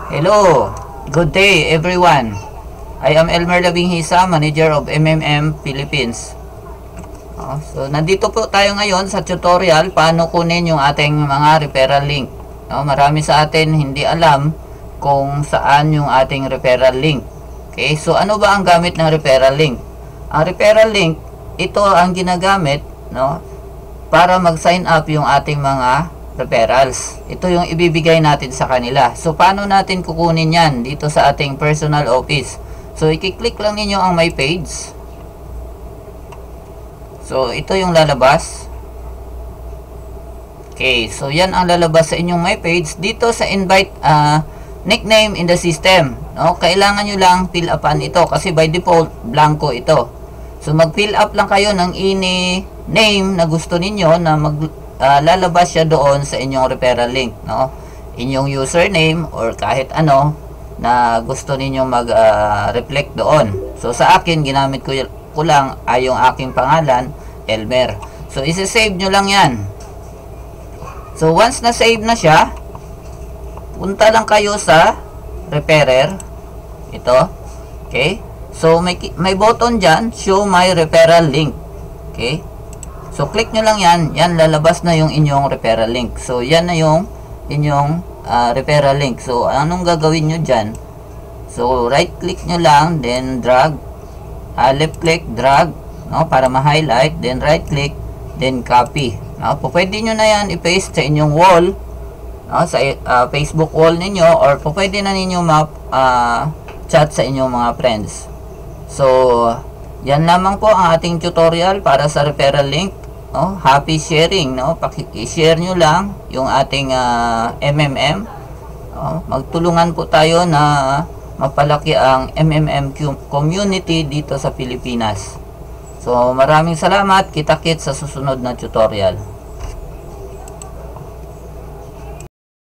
Hello, good day everyone. I am Elmer Labinghisa, Manager of MMM Philippines. So nandito po tayo ngayon sa tutorial paano kunin yung ating mga referral link. Marami sa atin hindi alam kung saan yung ating referral link. Okay, so ano ba ang gamit ng referral link? Ang referral link, ito ang ginagamit para mag-sign up yung ating mga referrals. Ito yung ibibigay natin sa kanila. So paano natin kukunin yan dito sa ating personal office? So i-click lang ninyo ang my page. So ito yung lalabas. Okay, so yan ang lalabas sa inyong my page. Dito sa invite nickname in the system, kailangan nyo lang fill upan ito kasi by default blanco ito. So mag fill up lang kayo ng any name na gusto ninyo na lalabas siya doon sa inyong referral link, inyong username or kahit ano na gusto ninyong mag-reflect doon. So sa akin ginamit ko lang ay yung aking pangalan, Elmer. So isi-save nyo lang yan. So once na save na siya, punta lang kayo sa referrer ito. Okay, so may button dyan, show my referral link. Okay, so click nyo lang yan. Yan, lalabas na yung inyong referral link. So yan na yung inyong referral link. So anong gagawin nyo dyan? So right click nyo lang, then drag, left click, drag, para ma-highlight, then right click, then copy. Pwede nyo na yan i-paste sa inyong wall, sa Facebook wall ninyo, or pwede na ninyo chat sa inyong mga friends. So yan lamang po ang ating tutorial para sa referral link. Happy sharing, paki-share nyo lang yung ating MMM. Magtulungan po tayo na mapalaki ang MMM community dito sa Pilipinas. So maraming salamat, kita-kits sa susunod na tutorial.